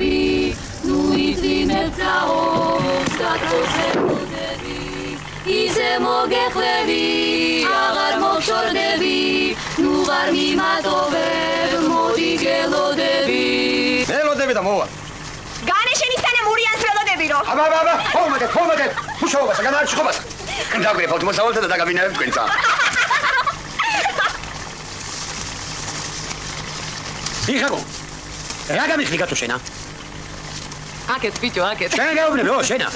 ხლები ნუ იწინებძაო სათოსებოდები ისე მოგეხლები აღარ მოხშორდები ნუ ვარ მიმატოვებ მოდი გელოდები მელოდები და მოვა განეშენისთანე მურიანს ველოდები რო აბა ხომაგეთ მუშაობას განარჩხობას დაგვირებავთ მოსავალთა და დაგაბინავებთ თქვენცა იხაგო რა გამიხდი გათო შენა აკეთ ბიჭო აკეთ შენ გაუბნები ო შენა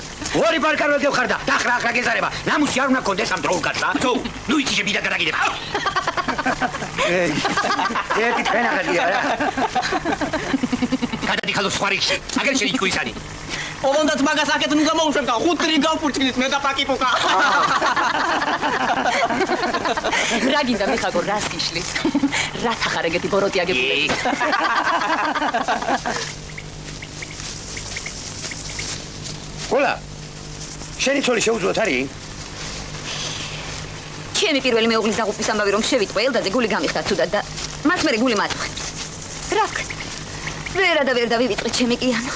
ორი პარკარვე გევხარ და დახრა გეზარება ნამუსი არ უნდა კონდეს ამ დროულ კაცს თუ ნუ იცი შევიდა გადაგიდება ერთი თქვენ აღადია რა გადადიხალო სხვა რიგში აგერ შენი თქვისანი ოვონდაც მაგას აკეთ ნუ გამოუშვებ და 5 წელი გავფურჩგინეთ მე და პაკიპუკა რა გინდა მიხაგო რას გიშლის რა თახარეგეთი ბოროტი აგებულები ყოლა შენი ცოლი შეუძლოთ არის ჩემი პირველი მეუღლის დაღუპვის ამბავი რომ შევიტყვე ელდაზე გული გამიხდა თუდად და მას მერე გული მაწვხე რა ვქნა ვერ დავივიწყე ჩემი კიანო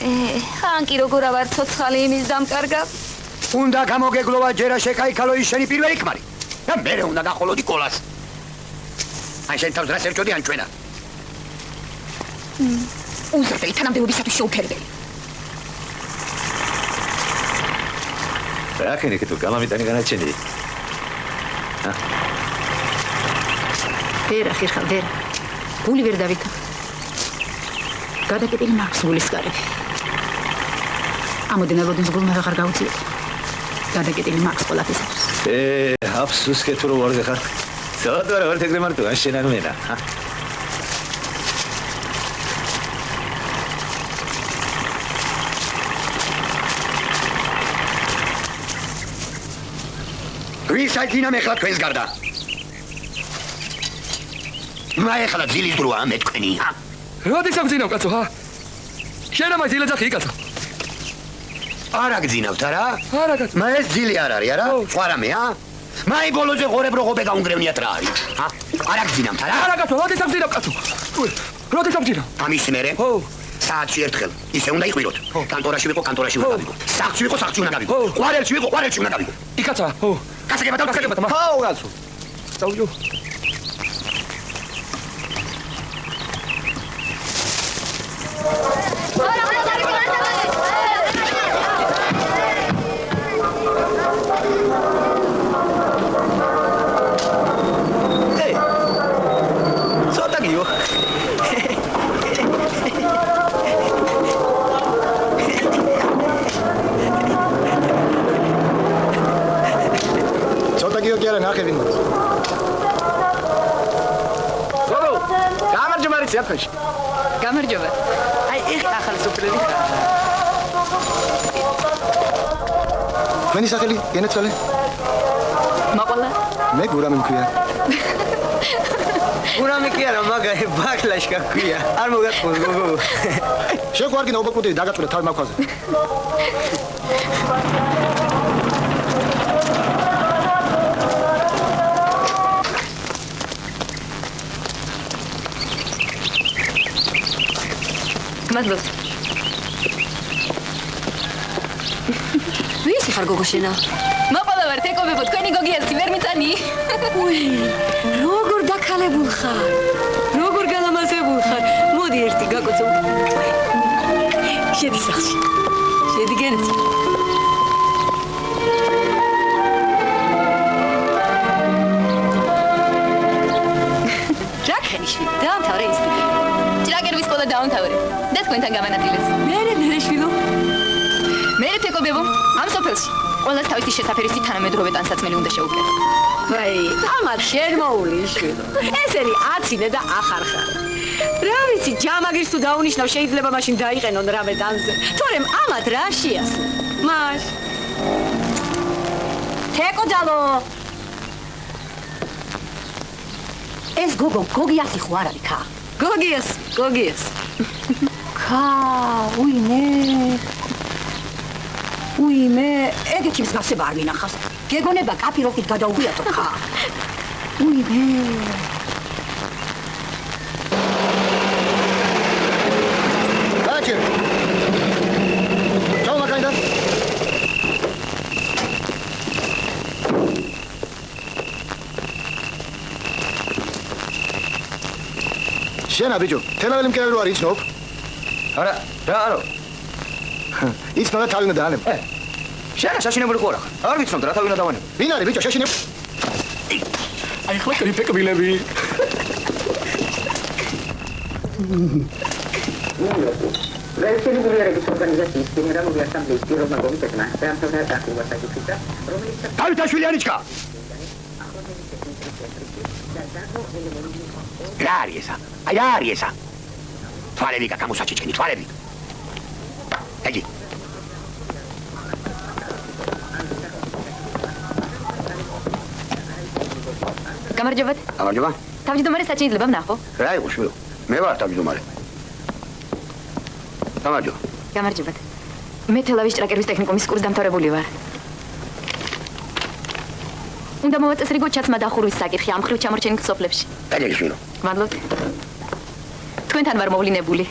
ანკი როგორ ავარ ცოცხალი იმის დამკარგა უნდა გამოგეგლოვა ჯერა შეკაიქალო ის შენი პირველი ქმარი და მერე უნდა გახოლოდი კოლას ან შენ თავს რას ერჩოდი ან ჩვენა უზრდელი თანამდებობისათვის შეუფერებელი რა ქენი თუ გამამიტანი განაჩენი ვერა ხერხა ვერა გული ვერ დავითო გადაკეტილი მაქვს გულის კარები ამოდენელოდნენ გულმა აღარ გაუწიეთ გადაკეტილი მაქვს ყველაფერს აფსუს კეთო რო ვარ გახარ საერთოდ არ ეგრე მარტო ან შენ არ მენა ვისაინა მეხლა თქვენს გარდა მაეხლა ძილის დროა მე თქვენი როდის აგძინავ კაცო ხა შენ ამას ძილად ახი კაცო არა გძინავთ არა არა კაცო მე ეს ძილი არ არის არა სხვა რამე მაი ბოლოზე ღორებ როგობე გაუნგრევნიათ რა არის არა გძინავთ არა არა კაცო როდის აგძინავ კაცო როდის აგძინავ ამის მერე საათში ერთხელ ისე უნდა იყვიროთ კანტორაში ვიყო კანტორაში უნდა გავიყო სახლში ვიყო სახლში უნდა გავიყო ყვარელში ვიყო ყვარელში უნდა გავიყო იკაცა კაცებად ჰაუ კაცო წავიდო გამარჯობა. აი, ეხლა ახალი სოფლები ხარ. მენი სახელი გენეცვალე? მაყოლა? მე გურამი მქვია. გურამი კი არა, მაგარი ბაკლაშკა ქვია. არ მოგაწყოს გოგო. შეგვარგინა უბაკუტი დაგაწვრე თავი მაქვაზე. მადლობთ. ვისი ხარ გოგო შენა? მაყოლა ვარ, თეკობებო, თქვენი გოგიასი ვერ მიწანი? უი, როგორ დაქალებულ ხარ? როგორ გალამაზებულ ხარ? მოდი ერთი გაკოცო. შედი სახლში. შედი გენეც. რაკენიშვილი, დაამთავრე ინსტიტუტი. ჭრაგერვის სკოლა დაამთავრე. და თქვენთან გამანაწილეს. მე შვილო. მე თეკობებო, ამ სოფელში. ყველას თავისი შესაფერისი თანამედროვე ტანსაცმელი უნდა შეუქმნათ. აი, ამათ შენ მოული შვილო. ესენი აცინე და ახარხარ. რა ვიცი, ჯამაგირს თუ დაუნიშნავ, შეიძლება მაშინ დაიყენონ რამე ტანზე. თორემ ამათ რა შეასწავლე. მაშ. თეკო ძალო. ეს გოგიასი ხო არ არის ხა? გოგიას. უიმე, ეგეთი მსგავსება არ მინახავს. გეგონება კაპიროხით გადაუგვიათო ხა. უიმე. შენა ბიჭო, თელაველი მკერავი რო არ იცნობ? არა, რა არო? იცნობ და თავი უნდა დაანებ. შენა შაშინებული ყურა. არ ვიცნობ რა თავი უნდა დავანებ. ვინ არის ბიჭო, შეშინებ? აი ხლა კრიფეკბილები. Religionismului organizației Generalului Asamblei Piroma Comitetului Reamțărea Activa Sagifița, România დავითაშვილი ანიჩკა. რა არის ესა? აი რა არის ესა? თვალები გამოსაჩიჩქინი, თვალები. ეგი. გამარჯობათ. გამარჯობა. თავმჯდომარე საჭი იძლება ვნახო? რა იყო შვილო? მე ვარ თავმჯდომარე. გამარჯობა. გამარჯობათ. მე თელავის ჭრაკერვის ტექნიკუმის კურს დამთავრებული ვარ. უნდა მოვაწესრიგო ჩაცმა დახურვის საკითხი ამ ხრივ ჩამორჩენილ სოფლებში. დაიჯერე შვილო. გმადლობთ. თქვენთან ვარ მოვლინებული.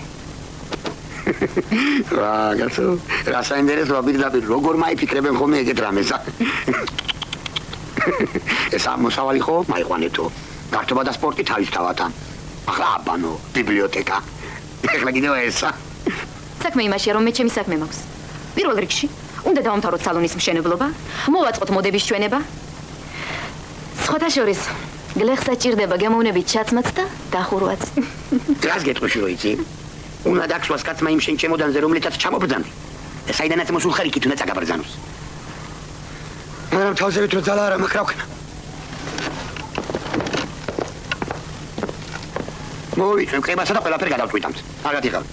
რა გასო? რა საინტერესოა პირდაპირ როგორ მაიფიქრებენ ხოლმე ეგეთ რამეს? ეს ამოსავალი ხო? მაიყვანეთო. გართობა და სპორტი თავისთავად. ახლა აბანო, ბიბლიოთეკა. ეხლა კიდევ ესა. საქმე იმაშია, რომ მე ჩემი საქმე მაქვს. პირველ რიგში უნდა დავამთავროთ სალონის მშენებლობა, მოვაწყოთ მოდების ჩვენება. სხვათა შორის გლეხს საჭირდება გემოვნებით ჩაცმაც და დახურვაც. რას გეტყვი შვილო იცი? უნდა დაგსვას კაცმა იმ შენ ჩემოდანზე რომლითაც ჩამობრძანდი. და საიდანაც მოსულ ხარიკით უნდა წაგაბრძანოს. მაგრამ თავზე ვით რომ ძალა არა მაქვს რა ვქნა. მოვიწვევ კრებასა და ყველაფერი გადავწყვიტამთ. აგად იყავ.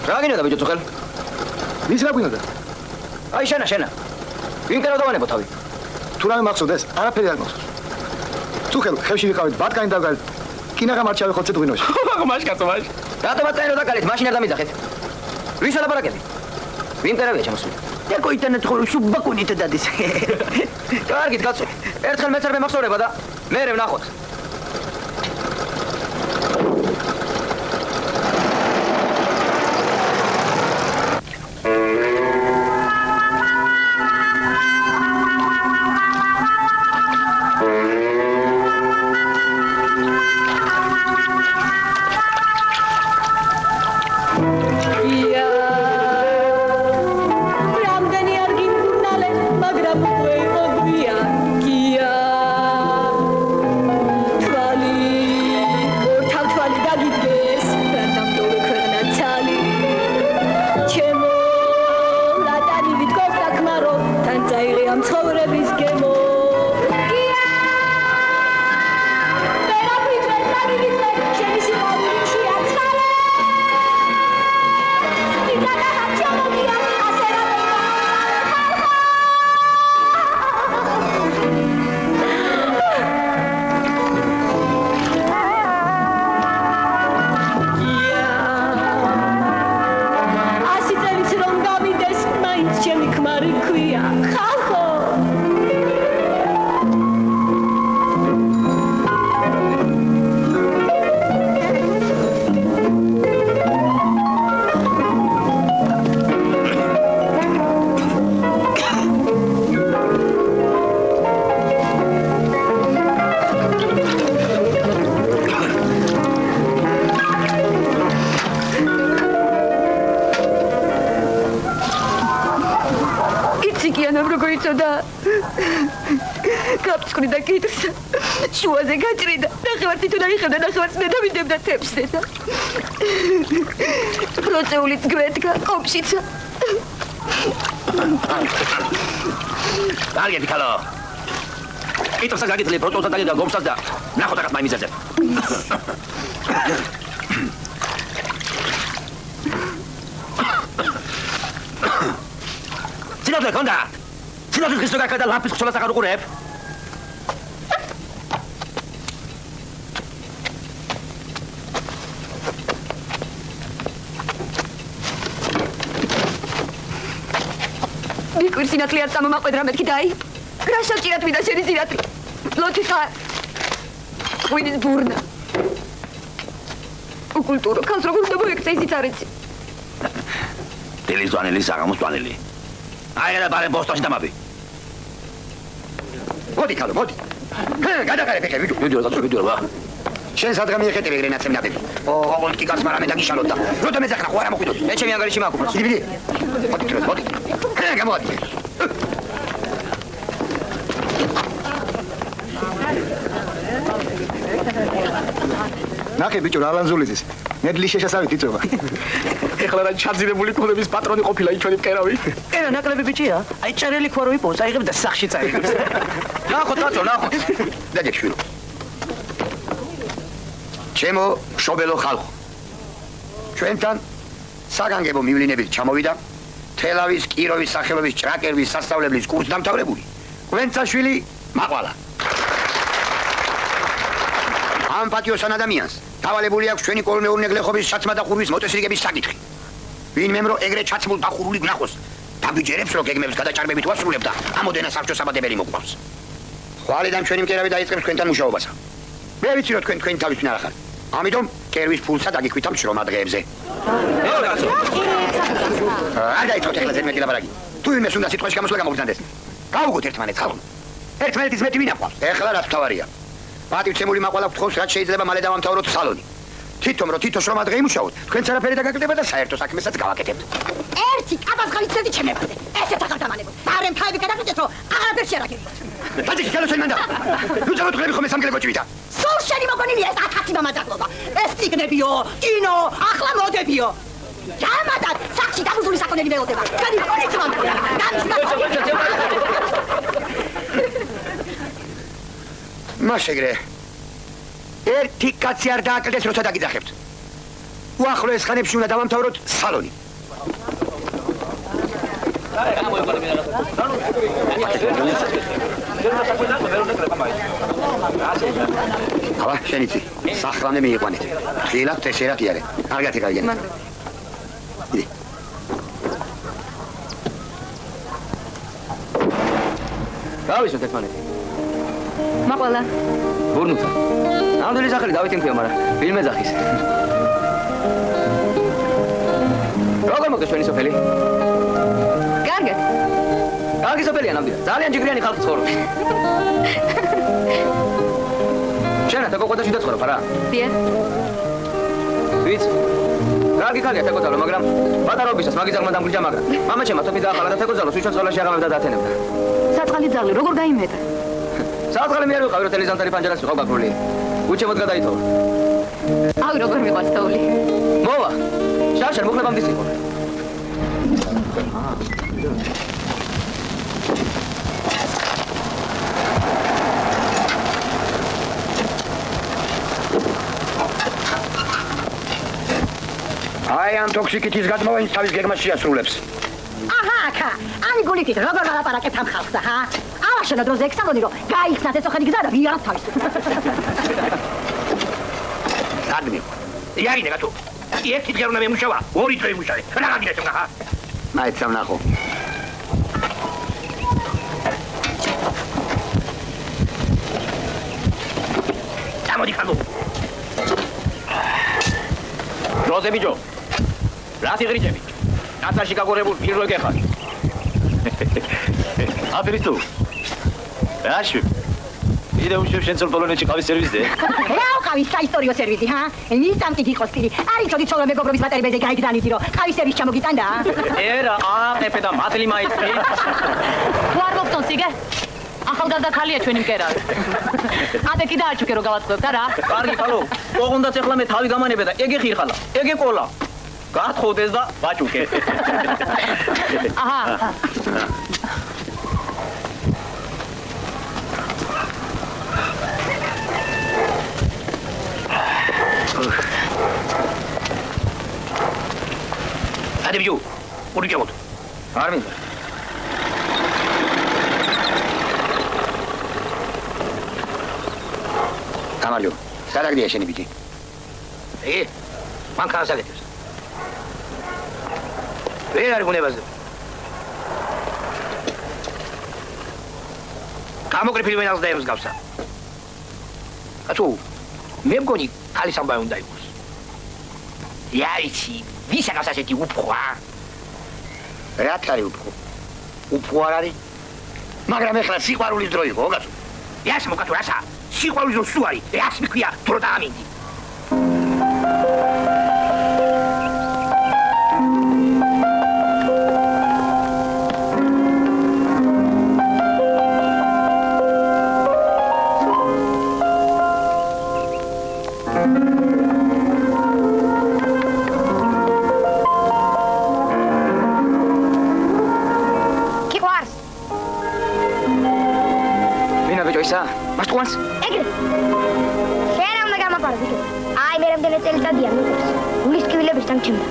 რა გინდა ბიჭო წუხელ? ვის რა გვინდა? აი შენა. ვინ კერავ დავანებო თავი? თუ რამე მახსოვდეს, არაფერი არ მახსოვს. წუხელ, ხევში ვიყავით, ბატკანი დავგალით. კინაღა მარჩავი ხოცეთ ღვინოში. მაშ კაცო მაშ. რატომაც წაირო დაკალით, მაშინ არ დამიძახეთ. ვის ალაპარაკები? ვინ კერავია ჩემოსული? ეკო ინტერნეტ ხოლმე შუბაკუნით დადის. კარგით კაცო. ერთხელ მეც არ მემახსოვრება და მერე ვნახოთ. გაფსკვნიდა კიდრს, შუაზე გაჭრიდა, ნახევარ თითო დაიხევდა, ნახევარს მე დავიდებდა თებსზე და პროცეულიც გვედგა, ყოფშიცა. კარგი ფიქალო. კიდრსა გაგიძლია პროცეულსა დაგიდა გომსაც და ნახოთ რაღაც მაიმიზაზე. სინამდვილე კონდა. სინამდვილე ხისტო გაკეთა ლაფის ხშოლას აღარ უყურებ. მიკვირ სინათლე არ წამომაყვედრა მეთქი დაი. რა შევჭირათ ვიდა შენი სინათლე. ლოთი ხარ. ღვინის ბურნა. ხო კულტურა, ხალხს როგორ უნდა მოიქცა ისიც არ იცი. დილის დვანილი, საღამოს დვანილი. აი, და ბარე ბოსტონში დამაბი. მოდი ქალო, მოდი. გადაყარე ფეხები, ვიდეო რა. შენ სადღა მიეხეთები ეგრენაცემ ნაბები. ოღონდ კი გასმარა მე დაგიშალოთ და როდა მეძახნა ხო არა მოყვიდოთ. მე ჩემი ანგარიში მაქვს. დიდი. მოდი თროს, მოდი. გამოდი. ნახე ბიჭო რა ლანძულიზის. ნედლი შეშასავით იწובה. ეხლა რა ჩაძირებული ქონების პატრონი ყოფილა იჩვენი მკერავი. ენა ნაკლები ბიჭია. აი ჭარელი ხო რო იპოვს, აიღებ და სახში წაიღებს. ნახოთ კაცო, ნახოთ. დაგეშვილო. ჩემო შობელო ხალხო. ჩვენთან საგანგებო მივლინებით ჩამოვიდა თელავის, კიროვის სახელობის ჭრაკერვის სასწავლებლის კურსდამთავრებული კვენცაშვილი მაყვალა. ამ პატიოსან ადამიანს დავალებული აქვს ჩვენი კოლონიურნეგლეხობის ჩაცმა და ხურვის მოწესრიგების საკითხი. ვინმემ რო ეგრეთ ჩაცმულ დახურული გნახოს, დაგვიჯერებს რომ გეგმებს გადაჭარბებით ვასრულებ და ამოდენა საბჭო საბადებელი მოგვყავს. ხვალიდან ჩვენი მკერავი დაიწყებს თქვენთან მუშაობასა. მე ვიცი რომ თქვენი თავის ვინ არ ახარ. ამიტომ კერვის ფულსა დაგიქვით ამ შრომა დღეებზე. არ დაიწყოთ ეხლა ზედმეტი ლაპარაკი. თუ იმეს უნდა სიტყვაში გამოსვლა გამოგზანდეს. გავუგოთ ერთმანეთს ხალხო. ერთმანეთის მეტი ვინ აყვავს? ეხლა რაც თავარია. პატივცემული მაყვალა გთხოვს რაც შეიძლება მალე დავამთავროთ სალონი. თვითონ რომ თვითონ შრომა დღე იმუშაოთ, თქვენც არაფერი დაგაკეთება და საერთო საქმესაც გავაკეთებთ. ერთი კაბაზღალიც წედი ჩემებაზე. ესეთ აღარ ბარემ თავი გადაგიდეთ რომ აღარაფერში არ აგებთ. დაძიქი გალოცენ მანდა. ნუ წავუდგები ხომ სამგელე გოჭვიდა. სულ შენი მოგონილი ეს ათასი მამაძაღლობა. ეს ციგნებიო, კინო, ახლა მოდებიო. ჯამადად სახში დაბუზული საკონელი მეოდება. გადი პოლიცია. მასეგრე ერთი კაცი არ დააკლდეს როცა დაგიძახებთ. უახლოეს ხანებში უნდა დავამთავროთ სალონი. აბა, შენ იცი, სახლამდე მიიყვანეთ. ხილად წესერად იარე. არ გათიკავენ. იდი. გავისვით ერთმანეთი. მაყვალა. ბურნუთა. ნამდვილი სახელი დავითი მქვია, მაგრამ ვინმე ძახის. როგორ მოგდეს ჩვენი სოფელი? კარგად. კარგი სოფელია ნამდვილად. ძალიან ჯიგრიანი ხალხი ცხოვრობს. შენ თაკოყოდაში დაცხოვრობ არა? დიახ. ვიცი. კარგი ხალხია თაკოთალო, მაგრამ პატარობისას მაგი ძაღლმა დამგვიჯა, მაგრამ მამაჩემმა თოფი დაახალა და თაკოძალოს უჩვენ სკოლაში აღამებდა და ათენებდა. საწყალი ძაღლი როგორ გაიმეტა? საწყალი მე არ ვიყავი, რომ ტელეზამთარი პანჯარას ვიყავ გაგრული. უჩემოდ გადაითხოვა. ავი როგორ მიყვარს თოვლი? მოვა. შარშან მოხლებამდე იყო. აი ამ ტოქსიკიტის გადმოვენის თავის გეგმას შეასრულებს. აჰა, აკა. ამი გულით როგორ ვალაპარაკებთ ამ ხალხსა, ჰა? ავაშენა დროზე ექსალონი რომ გაიხსნათ ეს ოხეთი გზა და ვიართ თავის. სადმი. იარინე გათო. ერთი დღე უნდა მემუშავა, ორი დღე იმუშავე. რა გაგიჭირე ხა? მაიცა ვნახო. წამოდი ხალო. როზე ბიჭო. რა სიგრიჭები? ნაცარში გაგორებულ პირველ გეხარ. აფერი თუ. რაში? იდე უშევ შენ წელ პოლონეთში ყავის სერვიზზე? რა ყავის საისტორიო სერვიზი, ჰა? ნისამ კი გიყოს პირი. არის ჩოდი ცოლო მეგობრობის მატერიალზე გაიგდანიდი რომ ყავის სერვიზ ჩამოგიტანდა? ერა, აყეფე და მატლი მაიწვი. თუ არ მოგწონს იგე? ახალგაზრდა ხალია ჩვენი მკერავი. ადე კიდე არ ჩუქე რომ გავაწყობთ არა? კარგი ხალო, ოღონდაც ახლა მე თავი გამანებე და ეგე ხირხალა, ეგე ყოლა. გათხოვდეს და ვაჭუქე. აჰა. ადე ბიჭო, ორი ჯამოთ. არ მინდა. გამარჯობა. სადაგდია შენი ბიჭი? მან ქარასაგეთებს. ვერ არის გუნებაზე. გამოგრიფილი ვენას და ემსგავსა. კაცო, მე მგონი ქალის ამბავი უნდა იყოს. იაიცი, ვისაგავს ასეთი უფხვა? რაც არის უფხო? უფხო არ არის? მაგრამ ეხლა სიყვარულის დრო იყო, გასულ. იას მოკათო რასა? სიყვარულის დრო სულ არის. ეს მიქვია დრო დაამინდი. მასტუანს? ეგრე. შენ ამ გამაპარ ვიდეო. აი მე რამდენი წელი დადია მიყვარს. გულის კივილების დამჩემდა.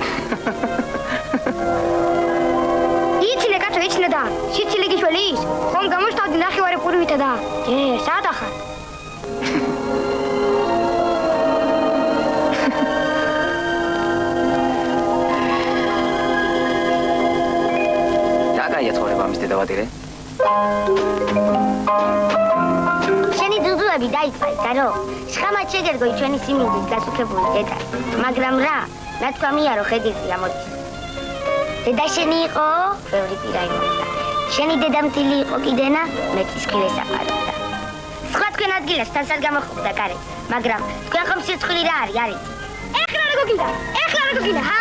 იცინე კაცო, იცინე და. სიცილი გიშველი ის. ხომ გამოსტავდი ნახევარი პურვითა და. სად ახარ? დაგაია ცხოვრება ამის დედავატირე. დაიწყე, გარო. შხამად შეგერგოი ჩვენი სიმინდის გასუქებული დედა. მაგრამ რა, ნათქვამია რომ ხედი ამოდის. დედა შენი იყო, ბევრი პირა იმოხდა. შენი დედამთილი იყო კიდენა, მეც ხილეს აყარებდა. სხვა თქვენ ადგილას თან არ გამოხვდა კარე, მაგრამ თქვენ ხომ სიცხილი რა არის, არის. ეხლა რა გოგინდა? ეხლა რა გოგინდა, ჰა?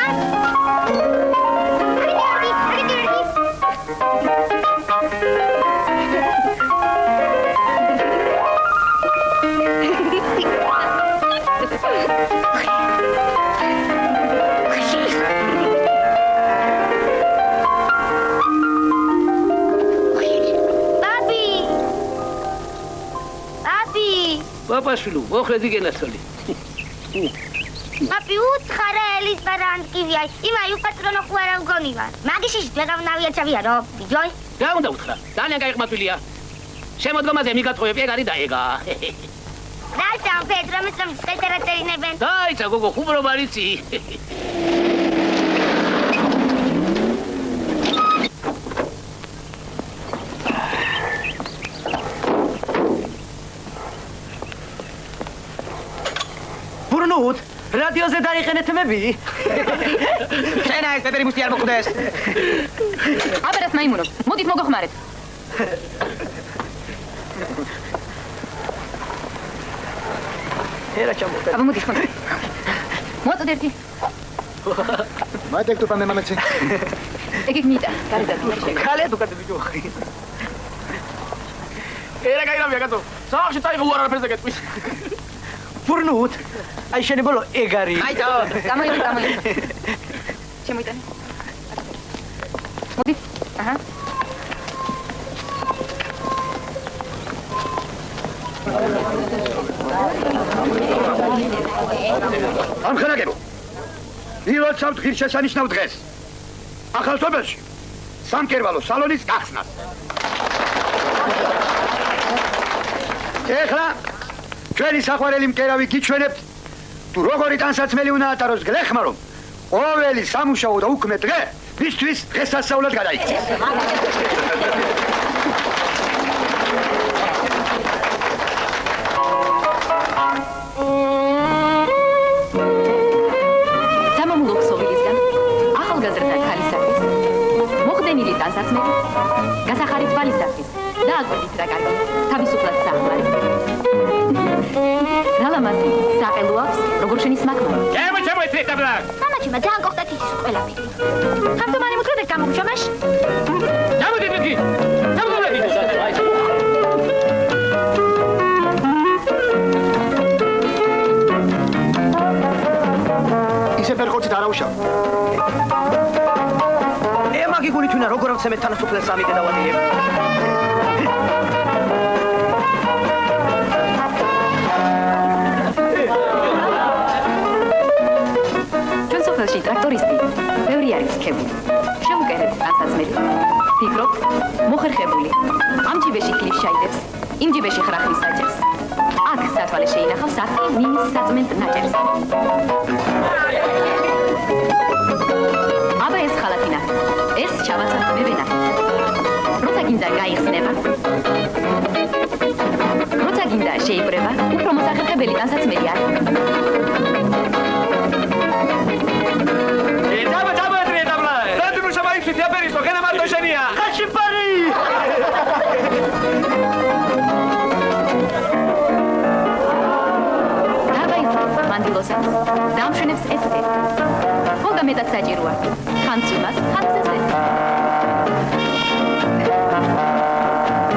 Papașulu, mohredi genasoli. Papi, utkara elis barandkivia. Ima iu patrono kuara ugoniva. Magishi dvegavnavia chavia, ro? Bijoi? რა უნდა უთხრა? ძალიან გაიხმათვილია. შემოდგომაზე მიგატყუები, ეგ არის და ეგა. Rasa, Pedro, მე სამ სპეცერატერინებენ. დაიცა გოგო, ხუმრობა რიცი. ბურნუთ, რადიოზე დაიხენეთ მები. შენა ეს პეპერი მუსტი არ მოხდეს. აბერას მაიმუნო, მოდით მოგოხმარეთ. ერა ჩამოყე. აბა მოდი ხონდა. მოწოდე ერთი. მაიტ ექტუპა მე მამეცი. ეგ მიტა, გარდა. ხალე დუკატე ბიჭო. ერა გაიგრამია კაცო. საახში წაიღო უარ არაფერზე გეტყვის. ბურნუთ, აი შენი ბოლო ეგ არის. აი და, გამოიწე. შემოიტანე. მოდი. აჰა. ამხანაგებო. ილოცავთ ღირსშესანიშნავ დღეს. ახალ სოფელში სამკერვალო სალონის გახსნას. ეხლა ჩვენი საყვარელი მკერავი გიჩვენებთ თუ როგორი ტანსაცმელი უნდა ატაროს გლეხმა რომ ყოველი სამუშაო და უქმე დღე მისთვის დღესასწაულად გადაიქცეს. სამამულო ქსოვილისგან ახალგაზრდა ქალისათვის მოხდენილი ტანსაცმელი გასახარი თვალისათვის დააკვირდით რა კარგი თავისუფლად საქმარი რა ლამაზი საყელო აქვს როგორ შენის მაკმა ჩემო ეცეტაბლა მამაჩიმა ძალიან გოხდათ ის ყველაფერი ხარდომანი მოკროდე გამოგშომაშ გამოდი ბიგი გამოდი ისე ფერხოცით არაუშავ. ემაგი გული თუნა როგორ ავცემეთ თანასოფლეს სამი დედავატირებ. ჩვენ სოფელში ტრაქტორისტი ბევრი არის ხებული შევუკერეთ ტანსაცმელი ფიქრობ მოხერხებული ამ ჯიბეში ხილს ჩაიდებს იმ ჯიბეში ხრახლის საჭერს აქ სათვალე შეინახავს ათი მინის საწმენდ ნაჭერს აბა ეს ხალათინა ეს ჩავაცავთ მე ვენახეთ როცა გინდა გაიხსნება როცა გინდა შეიპრება უფრო მოსახერხებელი ტანსაცმელი არის მეტად საჭიროა. ხანძრებას ხანძრზე.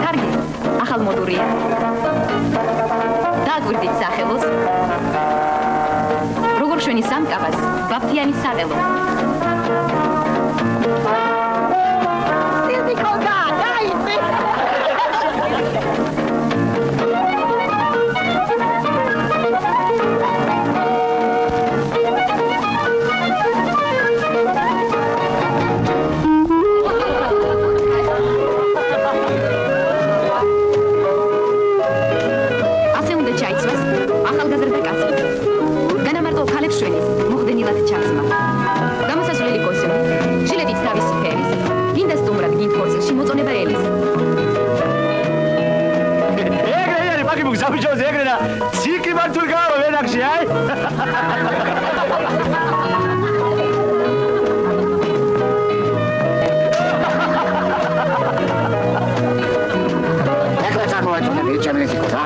კარგი, ახალმოდურია. დაგვირდით სახელოს. როგორ შვენი სამკაბას, ბაფთიანი საღელო. სილიკოდა, დაიწე. ასე უნდა ჩაიცვას ახალგაზრდა კაცი. განამარტო ქალებს შვენის მოხდენილად ჩაცმა. გამოსასვლელი კოსტიუმი, ჟილეტიც თავისი ფერის, გინდა სტუმრად გინდ ხორცელში მოწონება ელის. ეგრე პაკი მოგზაუჯოზე ეგრე და ციკი მართულ გავა ვენახში აი ეხლა წარმოაჩინე ჩემი სიკო რა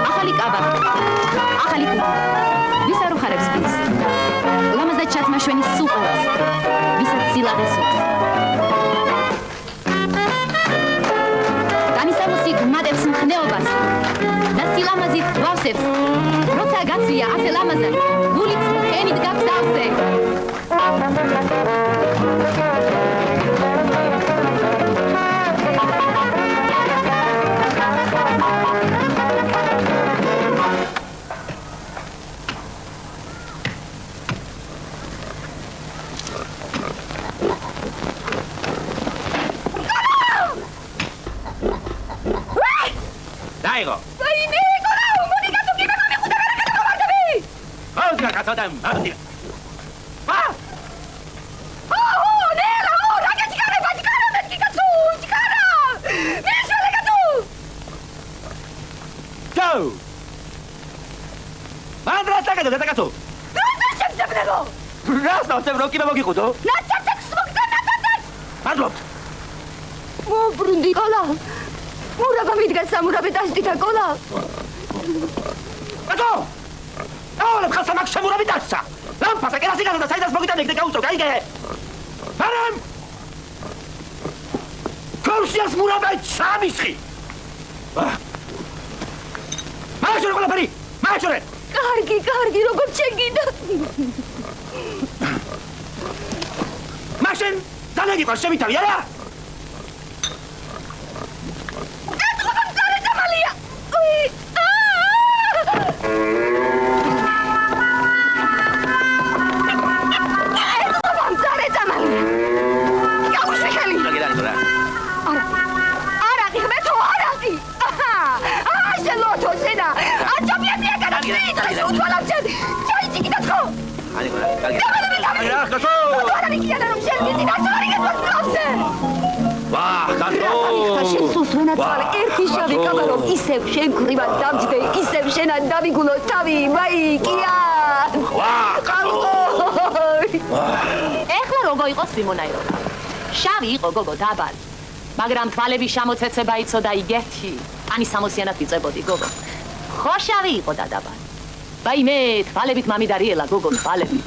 ახალი კაბა, ახალი კუბა. ვის არ უხარებს გულს? ლამაზად ჩაცმა შვენის სუყურს, ვისაც სილაღეს უხს. განისამოსი გმადებს მხნეობას და სილამაზით გვავსებს. როცა გაცვია ასე ლამაზად, გულით ხენით გაგზავსე. დაიღო. ვაიმე, კოლაუ, მოდი გაწუქი მე მეხუთე ვერა გადავარდები. აუზგა კაცოდამ, აუზგა. რას დავწევ რო კიდე მოგიყუდო? ნაცაცაკს მოგდა ნაცაცაკს. მადლობთ. მობრუნდი კოლა. მურაბა მიდგა სამურაბე დასტითა კოლა. კაცო! აოლებ ხალხს მაგ შემურაბი დასცა. ლამპასა კერასი გაზდა საიდანაც მოგიტანე იქ გაუწევ, გაიგე? მარემ! კორსიას მურაბა სამისხი. მააშორე ყველაფერი, მააშორე! კარგი, როგორ შეგიდა. მაშინ ძალიან იყო შემითავი, არა? ეთყობა მწარე წამალია. ეთყობა მწარე წამალია. გაუშვი ხელი. არაყი ხმეთო, არაყი. შელოთო შენა. აჭაპიატია გადაწყვეტი, უთვალავჩენ. ჩაიციკი და ხო? აი გორა, კარგი. რა კაცო! არა მიქიანა რომ შენ დაწვარი გასწავლე. ვაჰ, კაცო! შესულს ვენაცვალე ერთი შავი კაბა რომ ისევ შენ ქრივად დამჯდე, ისევ შენად დავიგულო თავი, მაიკია. ვაჰ, კაცო! ეხლა როგორ იყო სიმონაირო? შავი იყო გოგო დაბალი. მაგრამ თვალების შემოცეცება იცოდა იგეთი. ani სამოსიანად იწებოდი გოგო. ხო შავი იყო და დაბალი. ვაიმე, თვალებით მამიდარიელა გოგო თვალები.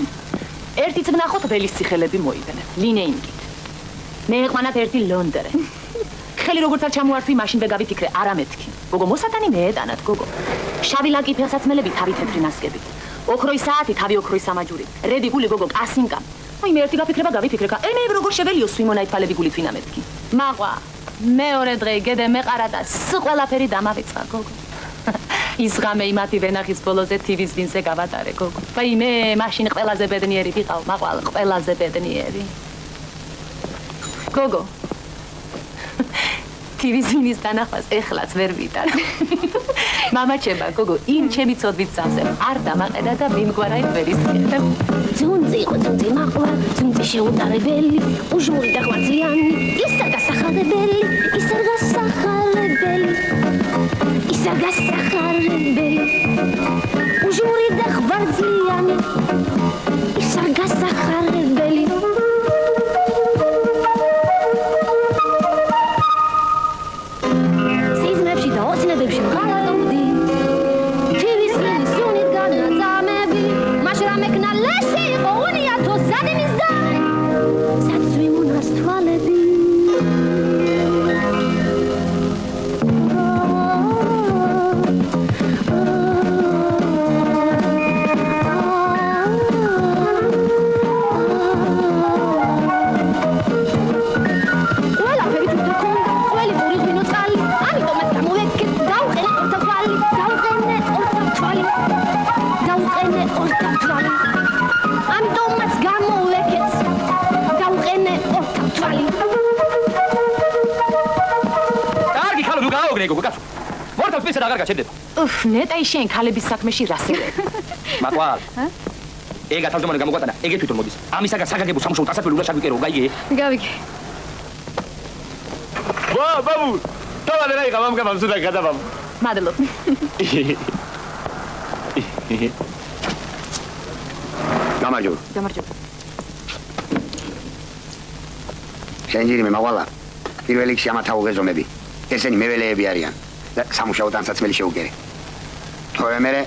ერთი წნახოთ ველის ციხელები მოიβენებ, ლინეინგით. მე ეყვანათ ერთი ლონდრე. ხელი როგორც არ ჩამოართვი, მაშინ ვეგავიფიქრე, არა მეთქი. გოგო მოსატანი მეეტანათ გოგო. შავი ლაკი ფეხსაცმელები თავი თეთრი ნასკებით. ოქროი საათი თავი ოქროი სამაჯური. რედი გული გოგო კასინკა. აი მე ერთი გაფიქრება გავიფიქრე, ე როგორ შეველიო სვიმონაი თვალები გულით ვინა მეთქი. მაყვა, მეორე დღე გედე მეყარა და ყველაფერი დამავიწყა გოგო. ის ღამე იმათი ვენახის ბოლოზე TV-ს ვინზე გავატარე გოგო. ვაიმე, მაშინ ყველაზე ბედნიერი ვიყავ, მაყვალ ყველაზე ბედნიერი. გოგო. TV-ს ვინის დანახვას ეხლაც ვერ ვიტან. მამაჩემა გოგო, იმ ჩემი ცოდვით წამზე არ დამაყედა და მიმგვარაი ვერისწირებ. ძუნწი იყო ძუნწი მაყვა, ძუნწი შეუტარებელი, უჟმური და ღვაწლიანი, ის არ გასახარებელი, ის არ გასახარებელი. ის არ გასახარებელი, უჟმური და ღვაწლიანი, ის არ გასახარებელი. სიზმრებში და ოცნებებში გავატოვდი, გოგო კაცო. მორთავს პირსა და აღარ გაჩერდება. უფ, ნეტაი შენ ქალების საქმეში რასერე. მაკვალ. ეგ ათავზომანი გამოგვატანა, ეგ თვითონ მოდის. ამისაგან საგაგებო სამუშაო დასაფერი უნდა შევიკერო, გაიგე? გავიგე. ვა, ბაბუ. თავად რა იყავ ამგა მამსუდა გადაბამ. მადლობ. გამარჯობა. გამარჯობა. შენჯერიმე მაყვალა. პირველ რიგში ამათ აუღეზომები. ესენი მეველეები არიან. და სამუშაო ტანსაცმელი შეუგერე. თორე მე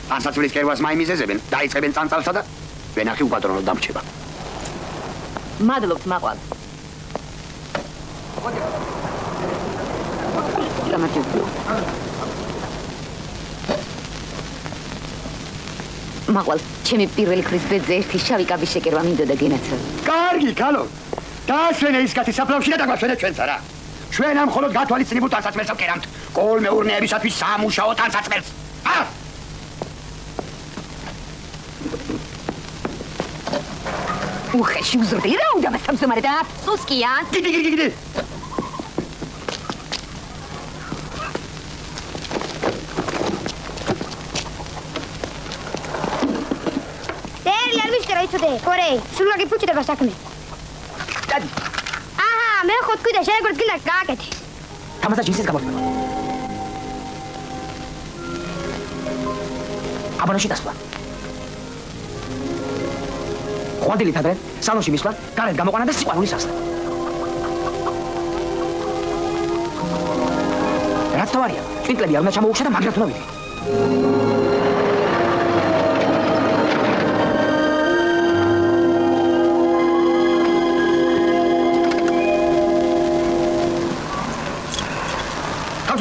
ტანსაცმელის კერვას მაიმიზეზებენ, დაიწყებენ წანწალსა და ვენახი უპატრონო დამრჩება. მადლობთ მაყვალ. გამარჯობა. მაყვალ, ჩემი პირველი ქრის ბედზე ერთი შავი კაბის შეკერვა მინდოდა გენაცვალე. კარგი, კალო. დაასვენე ის კაცი საფლავში და დაგვასვენე ჩვენც არა. ჩვენ ამ მხოლოდ გათვალისწინებულ ტანსაცმელს ვკერამთ. კოლმეურნეებისათვის სამუშაო ტანსაცმელს. უხეში უზრდი რა უნდა მასამზომარე და აფსუსკია. დიდი. იცოდე, კორეი, სულ აგიფუჭდება საქმე. დადი. აჰა, მე ხო თქვი და შენ როგორც გინდა გააკეთე. თამასა ჯინსის გამოხდება. აბანოში დასვლა. ხვადილი თადრე, სალონში მისვლა, გარეთ გამოყვანა და სიყვარულის ასლა. რაც თავარია, წვინკლები არ უნდა ჩამოუხშა და მაგრად უნდა ვიდე.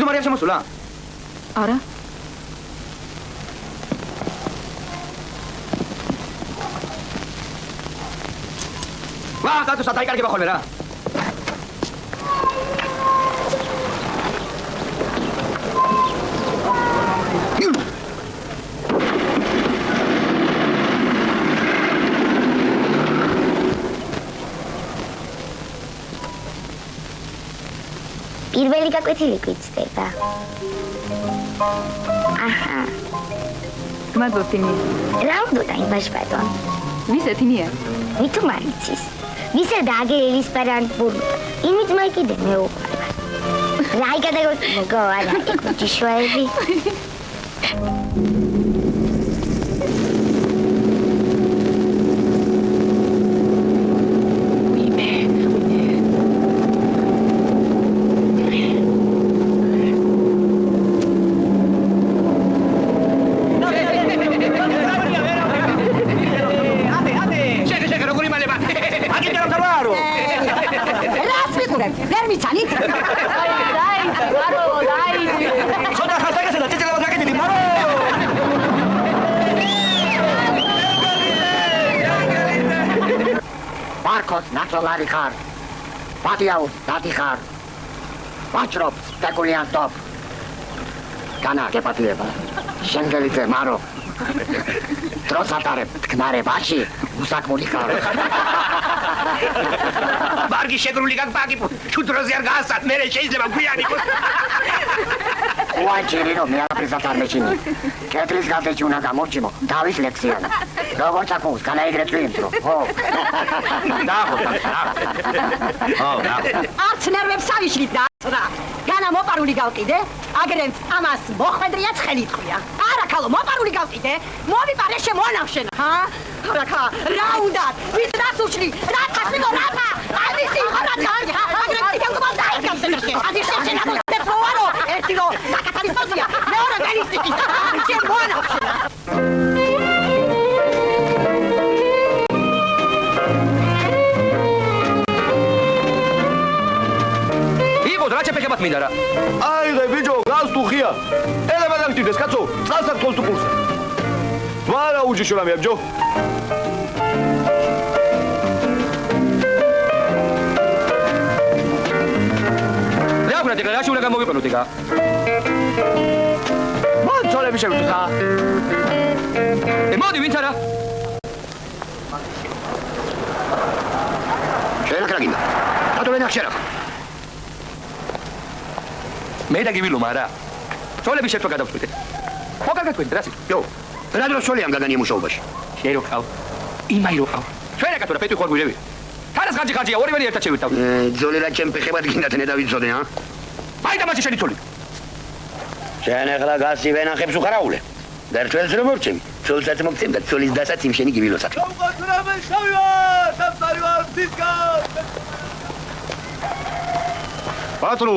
მარი არ შემოსულა? არა. ვა, კაცო, საერთოდ ხოლმე რა. პირველი გაკვეთილი გვიწდება. აჰა. მადლობ თინია. რა უნდა იმაში ბატონ? ვისა თინია? მით მარიცის. ვისა და აგერის პარანბურტ. იმით მაიკიდე მე უყარება. რაი გადაგოწ მოგო არა, ჯიშოები. Marcos, ნაცოლარი ხარ. პატიაუს, დათი ხარ. ვაჭრობ, სპეკულიანტობ. განა გეპატიება. შენგელიძე მარო. დროს ატარებ თქმარებაში, უსაქმული ხარ. ბარგი შეგრული გაგპაკი, თუ დროზე არ გაასწრათ, მე შეიძლება გვიანი იყოს. უაჭირი რომ მე არაფერს არ მეჩინი. კეთრის გაზეთი უნდა გამორჩიმო, დავის ლექსიანა. როგორც აკუს, განაიგრეთ ვიმთრო. ხო. დაახო. არც ნერვებს ავიშლით და რა. განა მოპარული გავყიდე, აგრემ ამას მოხვედრია ცხელი ტყვია. არა ქალო, მოპარული გავყიდე, მომიპარე შემონავშენა, ჰა? არა ქა, რა უნდა? ვის დასუშლი? რა ხასიკო რაფა? ამისი ხარადა, აგრემ თითქოს დაიგავსენაში. ადი შეშენა მოწეფოვარო, ერთი რო საკათარის პოზია, მეორე ბალისტიკი. შემონავშენა. რა შეფეხებათ მინდა რა. აიღე ბიჭო, გას თუ ხია. ელება დაგჭირდეს, კაცო, წყალს აქვს თოლს თუ პულსა. ვარა უჯიშო რამეა ბიჭო. რა უნდა ეგა, რა შეიძლება გამოვიყენოთ ეგა? მოცოლები შევიტყა. მოდი, ვინც არა? შეიძლება გინდა. რატო ვენახ შერახ? მე და გივილო მარა. ცოლები შეცვა გადავწყვიტეთ. ხო კარგად თქვენ რა სიტყვა? იო, რა დროს სოლი ამ გაგანია მუშაობაში? შენ რო ყავ. იმაი რო ყავ. ჩვენ აკეთო რა პეტრი ხوار გვირები. თანას ხანჯია ორივე ერთად შევითავ. ძოლი რა ჩემ ფეხებად გინდათ ნედავიცოდე, ჰა? აი და მასი შენი ცოლი. შენ ახლა გასი ვენახებს უხარაულე. და ერთვენს რომ მორჩემი. ცოლსაც მოგცემ და ცოლის დასაც იმ შენი გივილოსაც. პატრო,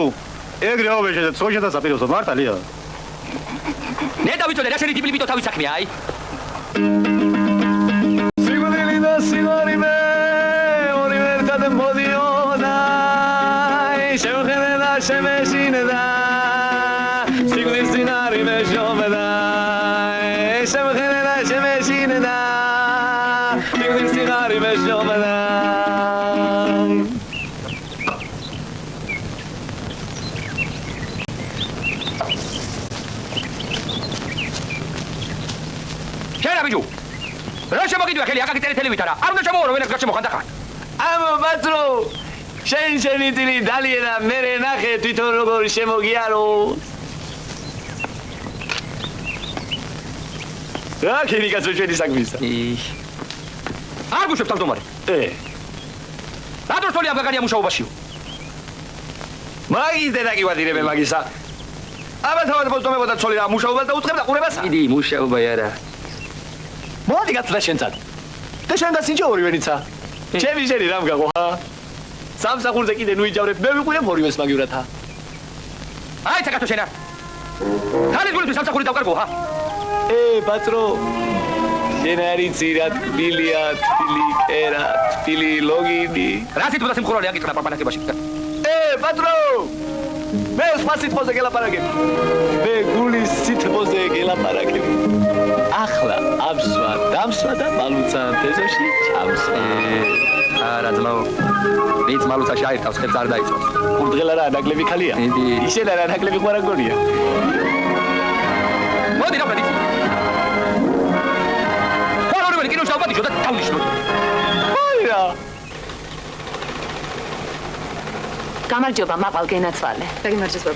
ეგრე ავეშე და ცოშა და საპიროსო მართალია. ნედავიცოდე რა შენი დიპლიმიტო თავის საქმეა, აი. სიგურილი და სიგურიმე, ორივე ერთად მოდიოდა. შევხედე და შემეშინე და სიგურილი სინარიმე შოვედა. შევხედე და შემეშინე და სიგურილი სინარიმე შოვედა. ბიჭო რა შემოგიდვა ხელი აკაკი ტელევითა რა არ უნდა შემოვარო ვენაც გაშემოხან და ხან ამო ბატრო შენი დილი დალიერა მე ნახე თვითონ როგორ შემოგიარო რა ქენი კაცო ჩვენი საქმისა არ გუშევ თავდომარე რა დროს თოლი ამ გაგანია მუშაობაშიო მაგის დედა კი ვადირებე მაგისა აბა თავად მოსდომებოდა ცოლი რა მუშაობას და უწყებდა ყურებასა დიდი მუშაობა არა მოდი გაწვდა შენცად და შენ და სინჯა ორივენიცა ჩემი შენი რამ გაღო ჰა სამსახურზე კიდე ნუიჯავრებ მე ვიყურებ ორივეს მაგივრად ჰა აი ცაკათო შენა ხალხი გულით სამსახური დავკარგო ჰა ბატრო შენ არის ძირად ბილია თბილი კერა თბილი ლოგინი რა სიტყვა სიმხურვალე აკითხა პაპანაკებაში ბატრო მე სპასიტბოზე გელაპარაკებ მე გულის სიტბოზე გელაპარაკებ ახლა ამსვა დამსვა და მალუცა თეზოში ჩამსვა არა ძმაო ვინც მალუცაში აერთავს ხელს არ დაიწყოს კურდღელა რა ნაკლები ხალია ისე რა ნაკლები ხوارა გონია მოდი რა პატი ხوارორი კინოში დავპატიშო და თავნიშნო აი რა გამარჯობა მაყვალ გენაცვალე. გამარჯობა.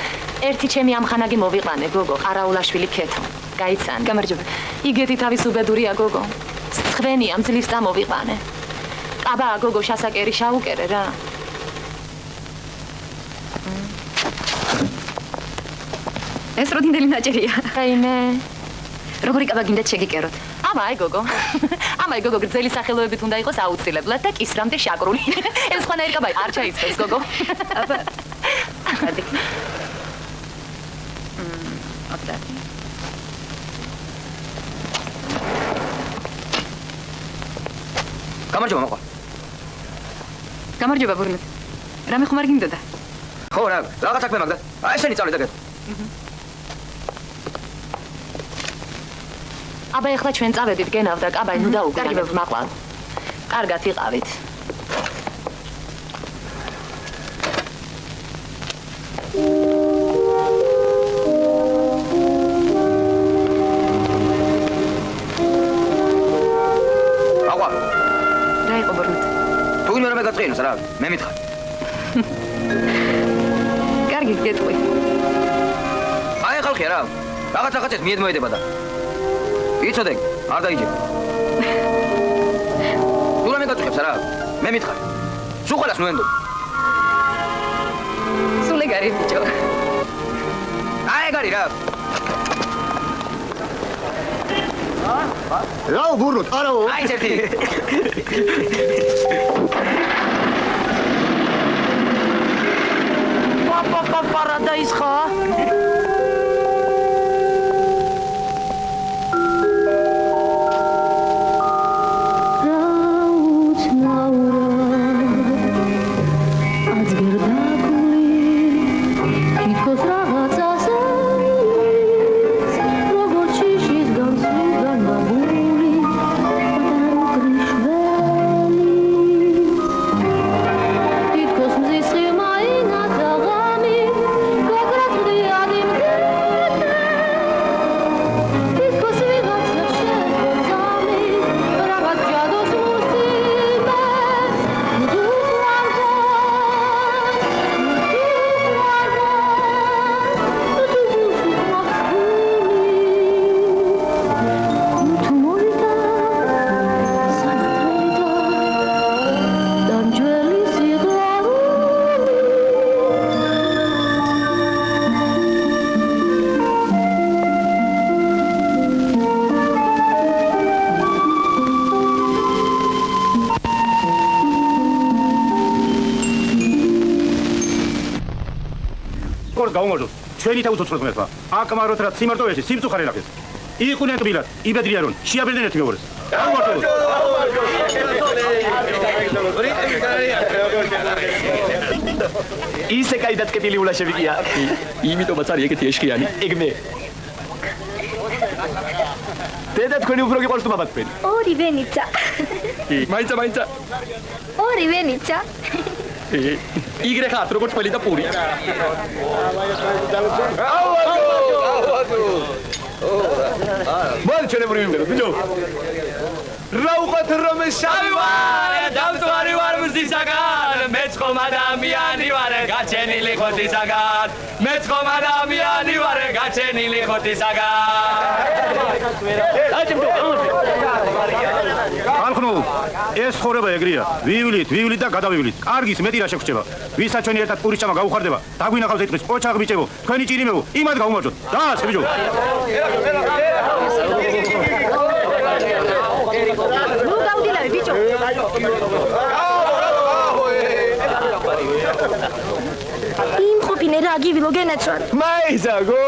ერთი ჩემი ამხანაგი მოვიყვანე გოგო ყარაულაშვილი ქეთო. გაიცანი. გამარჯობა. იგეთი თავის უბედურია გოგო. სხვენია მძლის და მოვიყვანე. ყაბა გოგო შასაკერი შაუკერე რა. ეს როდინდელი ნაჭერია. რაიმე. როგორი ყაბა გინდათ შეგიკეროთ? ამაი გოგო. ამაი გოგო გრძელი სახელოებით უნდა იყოს აუცილებლად და კისრამდე შაკრული. ეს ხანერი ყაბა არ ჩაიწევს გოგო. აბა. ხადი. აბა. გამარჯობა მაყვა. გამარჯობა ბურნეთ. რამე ხომ არ გინდოდა? ხო რა, რაღაც საქმე მაგდა. აი შენი წავლე და გეტყვი. აბა ეხლა ჩვენ წავედით გენავ და კაბაი ნუ დაუგდანებ მაყვალ. კარგად იყავით. მაყვა. რა იყო ბურნეთ? თუ ვინმე რომ გაწყვინოს რა, მე მითხარ. კარგი გეტყვი. აი ხალხი რა, რაღაცეთ მიედმოედება და იცოდე, არ დაიჯერე. თუ რამე გაწყვეტს რა, მე მითხარ. სულ ყველას ნუენდო. სულ ეგარი ბიჭო. აი ეგარი რა. რაო ბურნოთ არაო აი ცეთი. პაპა პარადაის ხა? Titko smzisli majina tagami, kakrat ჩვენი თავუცოცხლოს ღმერთმა. აკმაროთ რა სიმარტოვეში, სიმწუხარე ლაქეს. იყვნენ ტბილად, იბედრიან რომ შეაბერდნენ ერთი მეუღლეს. აღმართებოთ. ისე კაი დაწკეტილი ულაშები კი არ. იმიტომაც არის ეგეთი ეშხიანი, ეგ მე. დედა თქვენი უფრო გიყვარს თუ ბაბა თქვენი? ორივე ნიცა. მაინცა. ორივე ნიცა. იგრე ხართ როგორც ყველი და პური. მალ ჩვენებური ვიმერო, ბიჭო. რა უყოთ რომ შავი ვარ, დამწვარი ვარ მუსისაგან, მეც ხომ ადამიანი ვარ, გაჩენილი ხოთისაგან, მეც ხომ ადამიანი ვარ, გაჩენილი ხოთისაგან. ხალხო, ეს ხორება ეგრეა. ვივლით და გადავივლით. კარგის მეტი რა შეგვჭება. ვისაც ჩვენი ერთად პურის ჭამა გაუხარდება, დაგვინახავს ეტყვის ოჩაღ ბიჭებო, თქვენი ჭირიმეო, იმად გაუმარჯოთ. დაასე ბიჭო. ნუ გავდილავი ბიჭო. იმ ყოფინე რა გივილო გენაცვალ. მაიზაგო.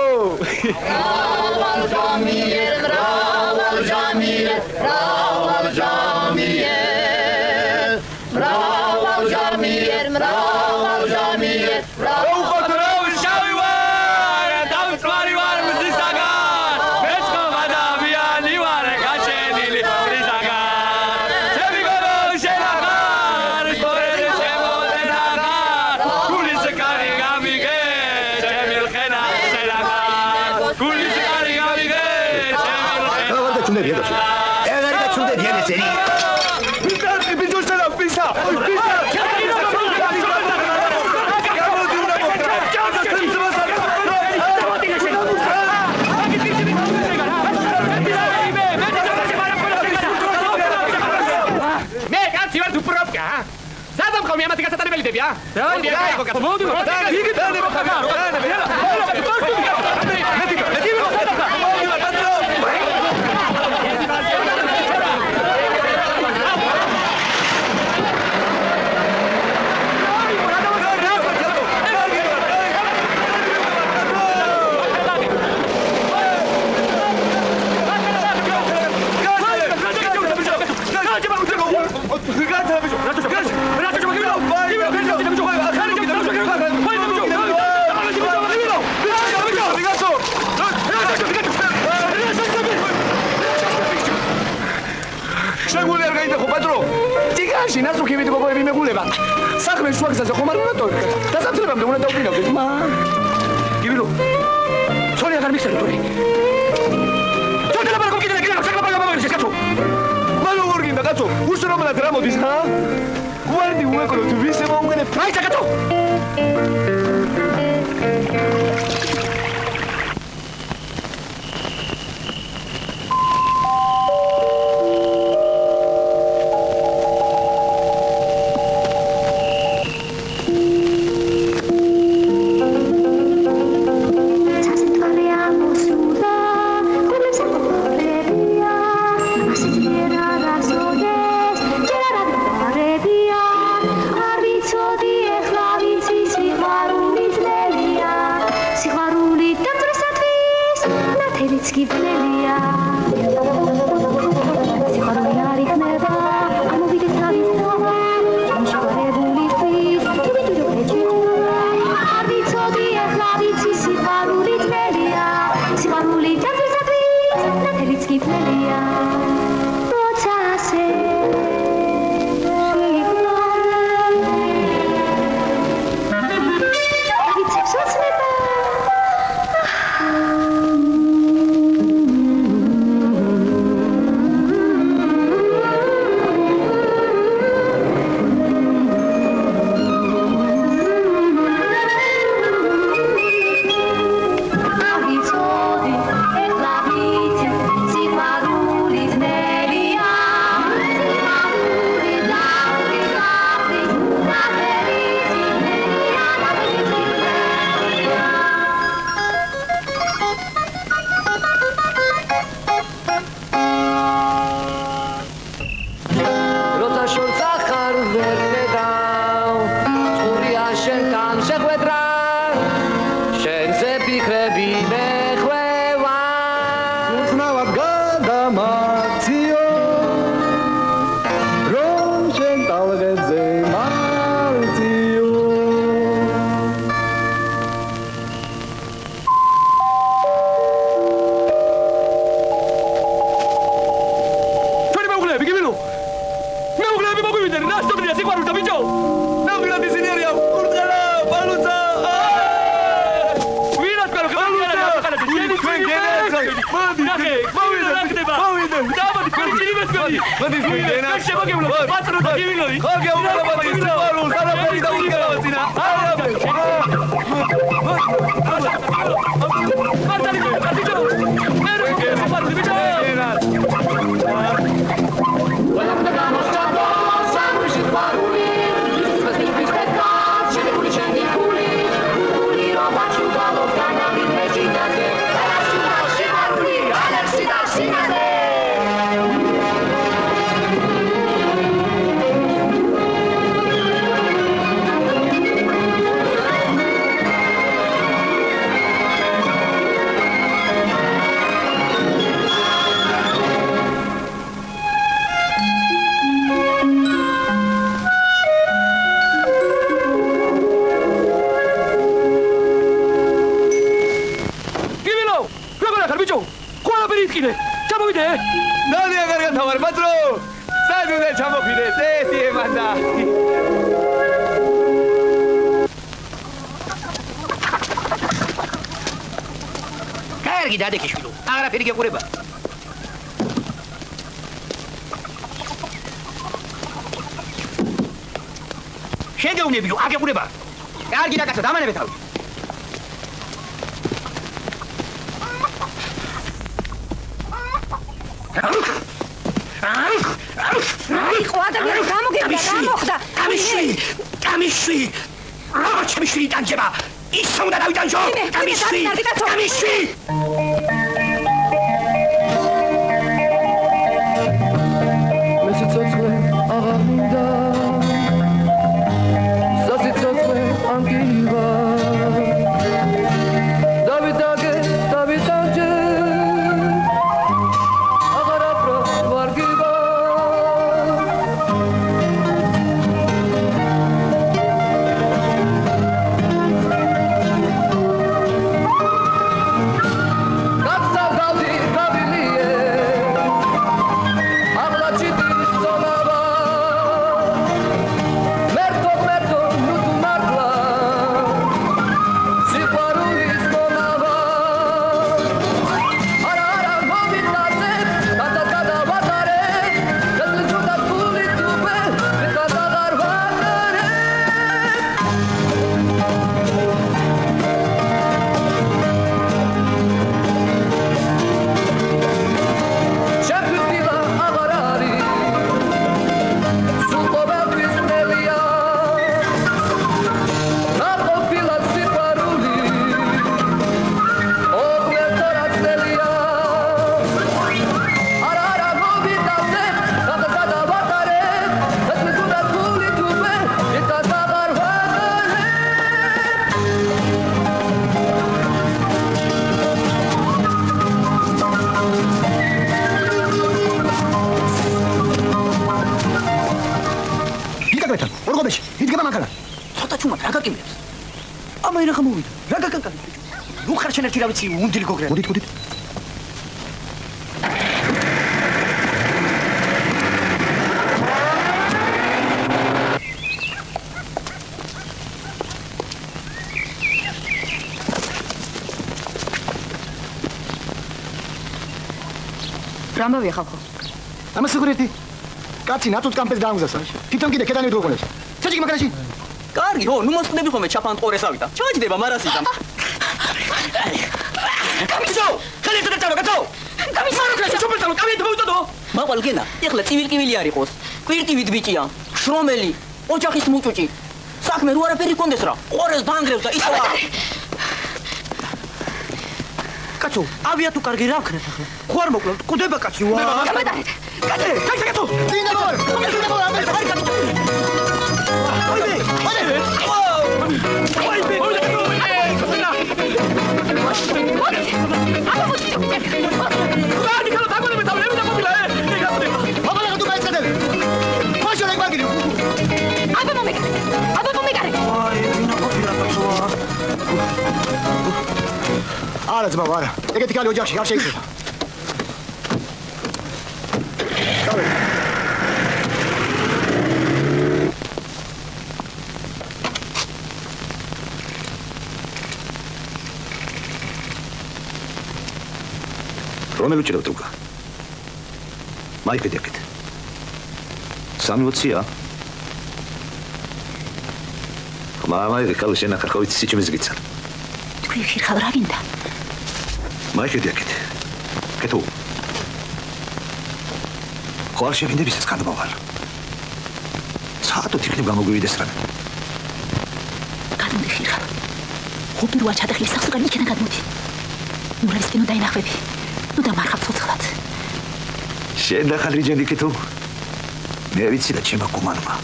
ნასუქი ვიდ გოგოები მეგულება. საქმე შუაგზაზე ხომ არ უნდა თორქა. დასამცირებამდე უნდა დავფინავდეთ. გიბილო. ცოლი აღარ მიხსენე თორე. ცოტა ლაპარაკობ კიდე გიგო, საქმე ლაპარაკობ კაცო. მალო ვორგინდა კაცო. უშრომლად რა მოდის, ჰა? გვარდი უეკროთ ვისე მოუგენებ. მაიცა კაცო. Siguaruli დამაციო რომ შენ ტალღებზე მარციო ჩვენი მეუღლეები გიბილო მეუღლეები მოგვივიდნენ რა სტუდია სიყვარულთა ბიჭო მეუღლეები სინერია კურტყალა ბალუცა ვინაც կարող გეუბნები ჩვენ გენაცოდი მოვიდე დავადი ფერჩივეს მოდი გენა შემოგეუბნები პატრო და გივილოვი ხო გეუბნები სიყვარულს არაფერი დაუდგენავცინა კარგი დადეკიშვილო აღარაფერი გეყურება შენ გეუბნებიო აგეყურება კარგი დაკაცო დამანებე თავი იყო ადამიანი გამოგებდა რა მოხდა გამიშვი რა ჩემიშვილი დანჯება ის უნდა დავიტანჯო გამიშვი მესიცოცხლე აღარ მინდა სასიცოცხლე ამგივა დავიტანჯე აღარაფრო ვარგივა უნდილი გოგრა. მოდით. რამბავია ხალხო? ამას სიგურეთი. კაცი ნატოს კამპეს დაამგზავნა. თვითონ კიდე კედანი დროგონებს. საჭი მაგარაში. კარგი, ხო, ნუ მოსწდები ხომ ჩაფან ყორესავიდა. ჩაჯდება მარასიდან. გამიჯო! ხალეთ და წარო, გაწო! გამისარო კაცი, ჩუბერტალო, კავიეთ მოუწოდო! მაყვალ გენა, ეხლა ცივილკივილი არ იყოს. კვირტივით ბიჭია, შრომელი, ოჯახის მუჭუჭი. საქმე რო არაფერი კონდეს რა. ყორეს დაანგრევს და ისოა. კაცო, ავია თუ კარგი რა ვქნათ ახლა? ხო არ მოკლავთ, ყდება კაცი, ვა. გამადარეთ. კაცი, კაცო, დინაბორ, დინაბორ, ამერ ხარ კაცო. ოიდე, ოიდე. ოიდე, ოიდე. What? არა ძმაო, არა. ეგეთი კალი ოჯახში არ შეიძლება. გავე. რომელი უჭირავთ უკა? მაიხედი აქეთ. 3.20-ა? მამა ეკალა შენახა ხო იცი ჩემს გიცა. თქვი ხირხალ რა გინდა? მაიხედი აქეთ. კეთო. ხო არ შეგინდები ეს გადმოვალ. საათო თითქოს გამოგვივიდეს რა. გადმოდი ხირხალ. ხო პირველად ჩადახლის სახსოვანი იქიდან გადმოდი. ნურის კინო დაინახები. ნუ დამარხავ ცოცხლად. შენ დახალ რიჯენდი კეთო. მე ვიცი და ჩემო კუმანმა.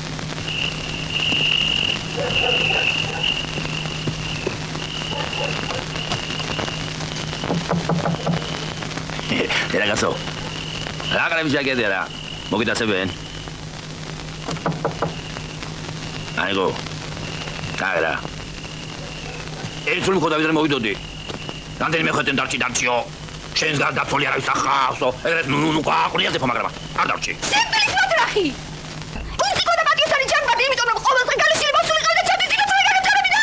ragazzo, raga mi sa che era, mo che sta bene. Amico, cagra. E sul coda vedremo video di. Tante mi khoten darci. Შენს გარდაცვალი არავის ახავსო. ეგრეთ ნუ ყა ყრიაზე ხო მაგრამ არ დავჭი. სიმბილის მოძრახი. უციკო და პაკისტანი ჩემბად იმიტომ რომ ყოველდღე გალიშილი მოსულიყავ და ჩემი სიცოცხლე გადაჭარებინა.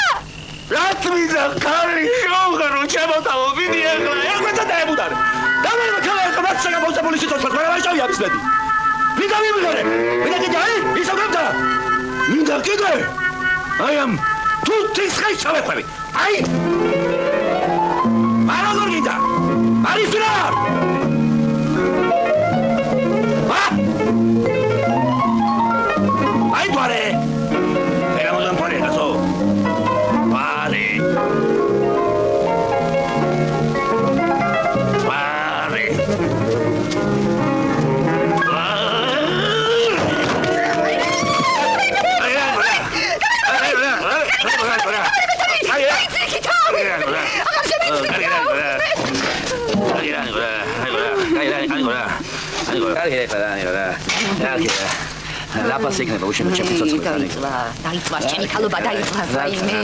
რა თვიდა ხარი შოღარო ჩემოთავო ვიდი ახლა ეკვეთა დაებუდარე. დამერა ქალაყო რაც შეგამოსებული სიცოცხლე მაგრამ არ შავი აბსმედი. ვიდა მიმიღარე. ვიდა კიდე აი ისო გამდა. მინდა კიდე. აი ამ თუ თიხე შევეხვევი. აი მარაგორ გინდა. Arisura! Ah! Ai tuare! Vediamo da tuare caso. Vale. Vale. Lapa segna uscendo c'è un დაიწვა შენი ქალობა დაიწვა რაიმე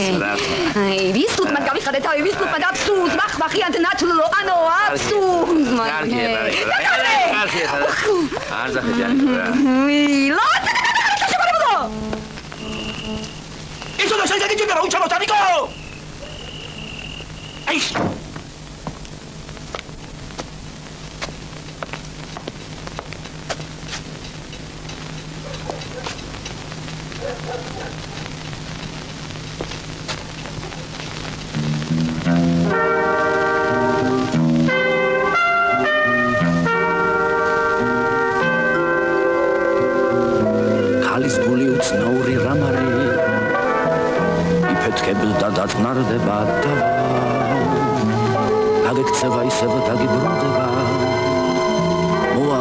აი ვისკუტმა გავიხადე თავი ვისკუტმა და აბსურდ მახმახიანთ ნათლო ანუ აბსურდ არ ზახეთიანი ლოცა შეგვარებოდო ისო და შეიძლება გიჭირდა რა უჩამო თანიკო აი დაწნარდება და აგექცევა ისევ დაგიბრუნდება მოა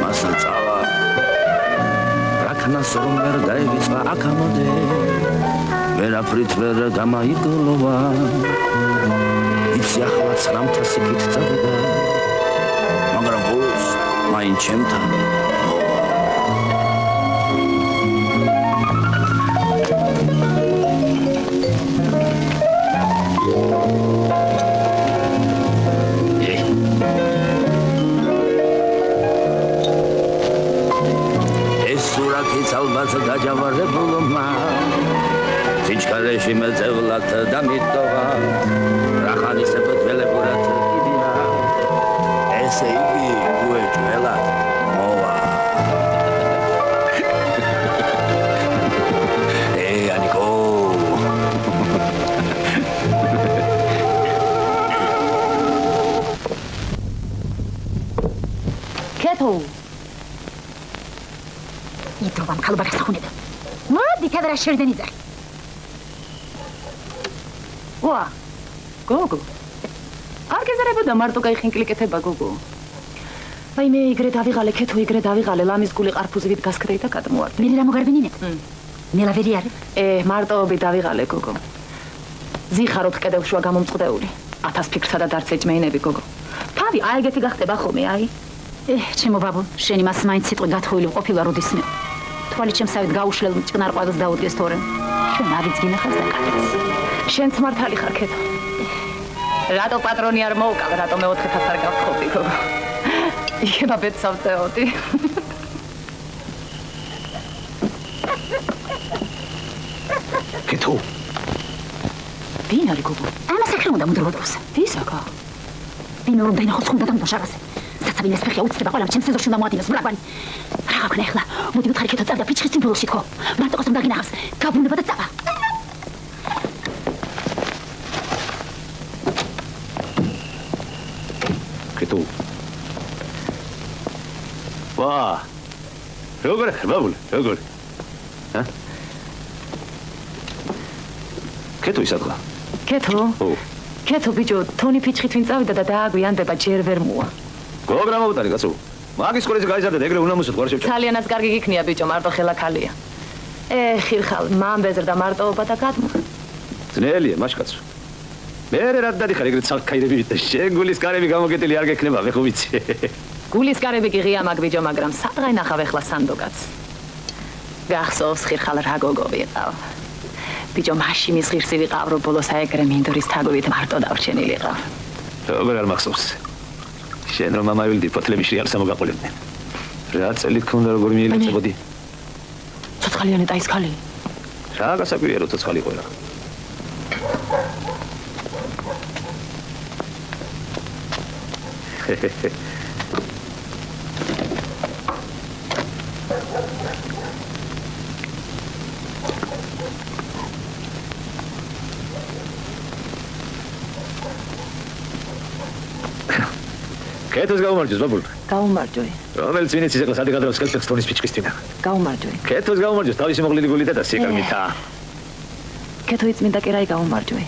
მასა წავა რაკნას რომ ვერ დაივიწყა აქამდე ვერაფრით ვერ გამაიგლოვა იცი ახლა ცრამთა სიკით წავიდა მაგრამ ბოლოს მაინც ჩემთან დაჯავარებულმა სიჩქარეში მეძევლად დამიტოვა რახანისებ ძველებურად იდია ესე იგი უეჭველად მოვა ანიკო კეთო იდროვან ქალბარ სახუნედა მოდი კადრა შერდენიძე ვა გოგო არ გეზარებოდა მარტო გაიხინკლიკეთება გოგო აი მე იგრე დავიღალე კეთო იგრე დავიღალე ლამის გული ყარფუზივით გასკრეი და გადმოვარდი მე რა მოგარბინინე ნელავერი არის მარტოები დავიღალე გოგო ზიხაროთ კედელშუა გამომწყდეული 1000 ფიქრსა და დარც ეჭმეინები გოგო თავი აი ეგეთი გახდება ხოლმე აი ჩემო ბაბო შენი მას მაინც სიტყვი გათხოვილი ყოფილა როდისმე თვალი ჩემსავით გაუშლელ მჭკნარ ყვავილს დაუდგეს თორემ შენ არიც გინახავს და კაცს შენც მართალი ხარ კეთო რატო პატრონი არ მოუკავ, რატო მე-4-ას არ გავხობი, გოგო. იქება ბედსავწეოდი. კეთო. ვინ არის გოგო? ამას ახლა უნდა მუდროდოს. ვისაკა? ვინ უნდა ინახოს ხომ და შარასე. საცავინეს ფეხი უწდება ყველა ჩემს სეზონში უნდა მოადინოს ბრაგვანი. რა გაქვნა ახლა? მოდი ვთხარი ქეთო წავდა ფიჩხის სიმბოლოში თქო. მარტო ყოს უნდა გინახავს. გაბრუნება და წავა. კეთო. ვა. როგორ ხარ ბაბული? როგორ? ჰა? კეთო ისადღა. კეთო? ო. კეთო ბიჭო, თონი ფიჩხით ვინ წავიდა და დააგვიანდება ჯერ ვერ მოა. გოგრა მოვუტარი კაცო. მაგის სკოლაზე გაიზარდა და ეგრე უნამუსოდ ყარ შევჭა. ძალიანაც კარგი გიქნია ბიჭო, მარტო ხელა ქალია. ხირხალ, მან ბეზრდა მარტოობა და გადმო. ძნელია მაშკაცო. მე რა დადიხარ ეგრე ცალკაირები და შენ გულის კარები გამოგეტილი არ გექნება, მე ხო ვიცი. გულის კარები კი ღია მაგ ბიჭო, მაგრამ სადღა ნახავ ახლა სანდოგაც. გახსოვს ხირხალ რა გოგო ვიყავ. ბიჭო, მაშინის ღირსი ვიყავ, რომ ბოლოს აეგრე მინდორის თაგვით მარტო დავრჩენილიყავ. როგორ არ მახსოვს? შენ რომ მამავილდი ფოთლები შრიალს ამოგაყოლებდნენ. რა წელი გქონდა როგორ მიელეწებოდი? ცოცხალიანი და ის ქალი. რა გასაკვირია რომ ცოცხალი ყოლა. კეთოს გაუმარჯოს ბაბულ. გაუმარჯოი. რომელიც ვინც ის ახლა სადი გადრავს ხელს თონის ფიჩკის წინა. გაუმარჯოი. კეთოს გაუმარჯოს თავისი მოყლილი გულით და სიკარგითა. კეთო იწმინდა კი რაი გაუმარჯოი.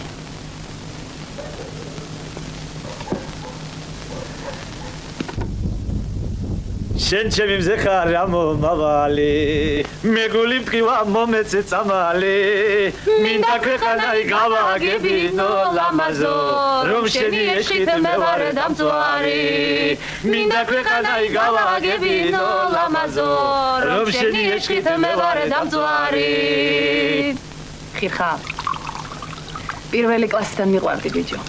შენ ჩემი მზე ხარ ამომავალი მე გული მტკივა მომეცე წამალი მინდა ქვეყანაი გავაგებინო ლამაზო რომ შენი ეშით მე ვარ დამწვარი მინდა ქვეყანაი გავაგებინო ლამაზო რომ შენი ეშით მე ვარ დამწვარი ხირხა პირველი კლასიდან მიყვარდი ბიჭო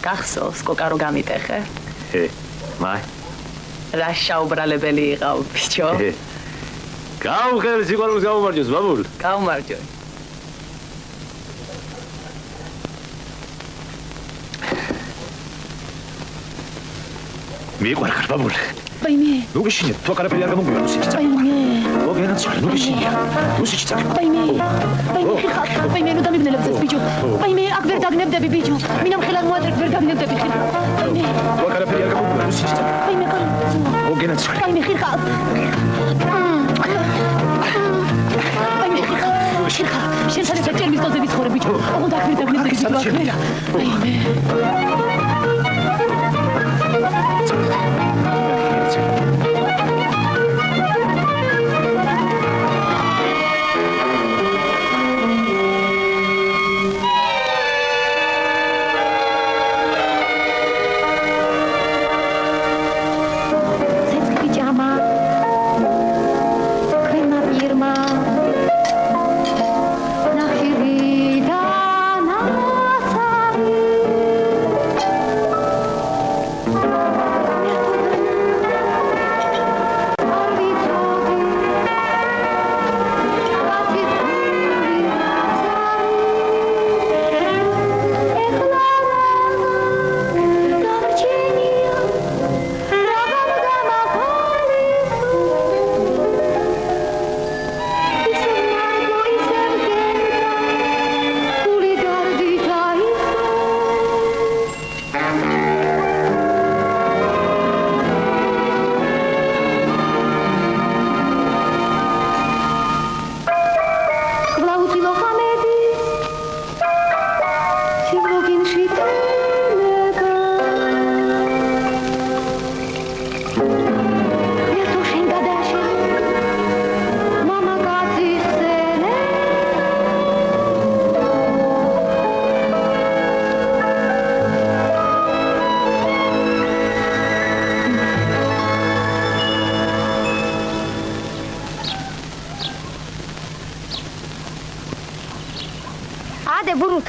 გახსოვს კოკა რო გამიტეხე მაი რა შაუბრალებელი იყავ ბიჭო გავხელ სიყვარულს გაუმარჯოს ბაბულ გაუმარჯოი მიყვარხარ ბაბულ ბაიმე ნუ გიშინე თუ კარაფერი არ გამოგვივა ნუ სიჩცა ბაიმე მოგენაცვალე ნუ გიშინე ნუ სიჩცა ბაიმე ბაიმე ნუ დამიბნელებს ეს ბიჭო ბაიმე აქ ვერ დაგნებდები ბიჭო მინამ ხელად მოატრეკ ვერ დაგნებდები ბაიმე თუ კარაფერი არ გამოგვივა ნუ სიჩცა ბაიმე მოგენაცვალე ბაიმე ხირხა ბაიმე ხირხა შენ სადაც ჭერმის დოზე ვიცხოვრე ბიჭო ოღონდ აქ ვერ დაგნებდები ბიჭო ბაიმე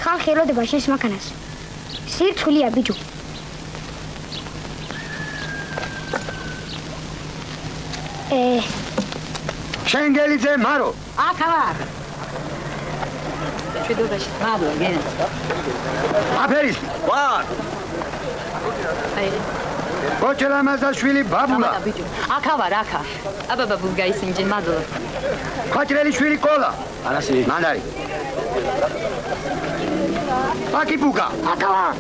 ხალხი ელოდება შენს მანქანას. სირცხვილია ბიჭო. შენგელიძე მარო. აქ ვარ. შედობაში მადლობა გენა. აფერის. ვარ. აი ოჩელამაზაშვილი ბაბულა. ბიჭო. აქ ვარ, აქ. აბა ბაბულ გაისინჯე მადლობა. ხაჭრელიშვილი კოლა. ანასი. მანდარი. აკიპუკა. აქ ვარ.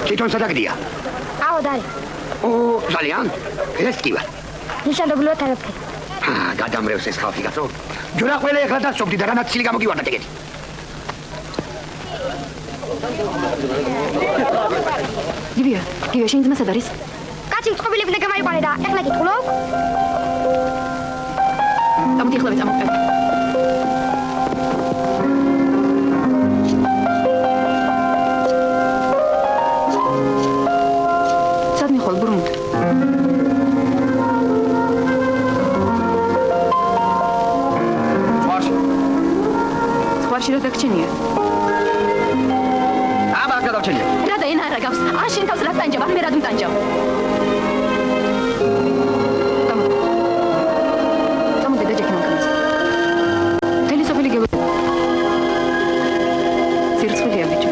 თვითონ სადაგდია? ავდარი. ძალიან? ეს კი ვარ. ნიშანდობლივად არაფერი. გადამრევს ეს ხალხი კაცო. ჯურა ყველა ეხლა დასწობდი და განაცილი გამოგივარდა ეგეთი. გივია, შენ ძმა სად არის? კაცი წყობილები და გამაიყვანე და ეხლა გიტყულობ? წამოდი ეხლა წამოყევი. სად მიხვალ ბრუნდ? სკვარში რა დაგჩენია? აბა გადავჩენია. რა და ენა რა გავს? შენ თავს რა ტანჯავ, მე რა დუმტანჯავ. წამოდი დაჯექი მანქანას. თელი სოფელი გელო. სირცხვილია ბიჭო.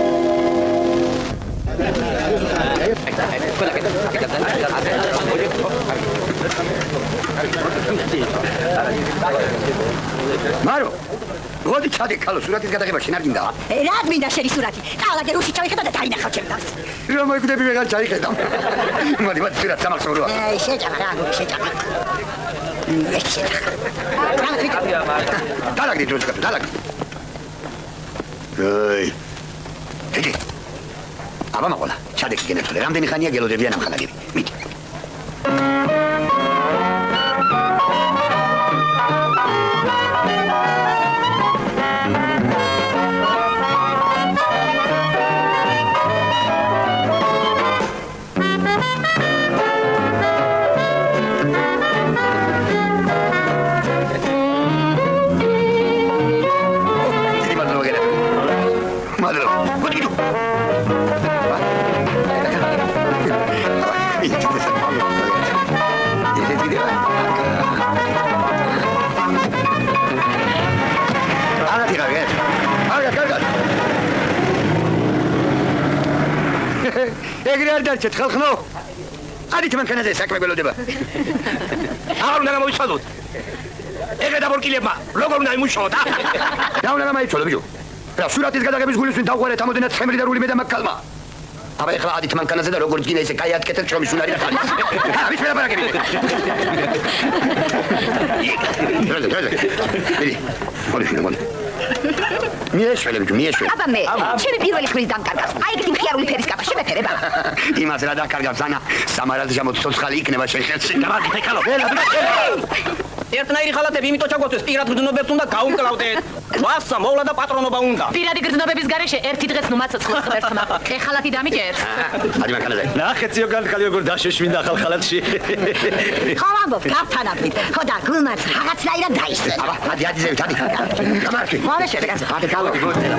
მარო. მოდი ჩადე ქალო სურათის გადაღება შენ არ გინდა? რა მინდა შენი სურათი? კავალაგე რუსი ჩავიხედა და დაინახავ ჩემ თავს. რა მოიგდები ვეღარ ჩაიხედავ. მოდი სურათ სამახსოვროა. შეჭამა რა, შეჭამა. დალაგდი დროს კაცო, დალაგდი. დიდი. აბა მაგოლა, ჩადე გენეთოლე. რამდენი ხანია გელოდებიან ამ ხანაგები? მიდი. ეგრე არ დარჩეთ ხალხო. ადით მანქანაზე საქმე გველოდება. აღარ უნდა გამოვიცვალოთ. ეგრე დაბორკილებმა, როგორ უნდა იმუშაოთ? რა უნდა გამაიცვალო ბიჭო? რა სურათის გადაღების გულისვენ დავყარეთ ამოდენად ცხემრი და რულიმე და მაგკალმა. აბა ეხლა ადით მანქანაზე და როგორც გინდა ისე კაი ატკეთეთ შრომის უნარი და ხალის. ვის მელაპარაკები? მოდი. მიეშველე ბიჭო, მიეშველე. აბა მე, ჩემი პირველი ხმის დამკარგავს. აი ეგეთი მხიარული ფერის კაფა შემეფერება. იმას რა დაკარგავს ანა, სამარად შემოთ ცოცხალი იქნება შენ ხელში. დამაგდე ქალო. ერთნაირი ხალათები იმიტომ ჩაგვაწეს პირად გრძნობებს უნდა გაუმკლავდეთ. ვასა მოვლა და პატრონობა უნდა. პირადი გრძნობების გარეშე ერთი დღეს ნუ მაცოცხლოს ღმერთმა. ეხალათი დამიჯერს. ადი მანქანაზე. ნახეთ ზოგადად როგორ დაშეშმინდა ახალ ხალათში. ხო ამბობ, გავთანაბრით. ხო და გულმაც რაღაცნაირად დაისწრა. აბა, ადი ზევით, ადი. გამარჯვე. მოვაშორე კაცო. ადი ქალო, გიგოძელა.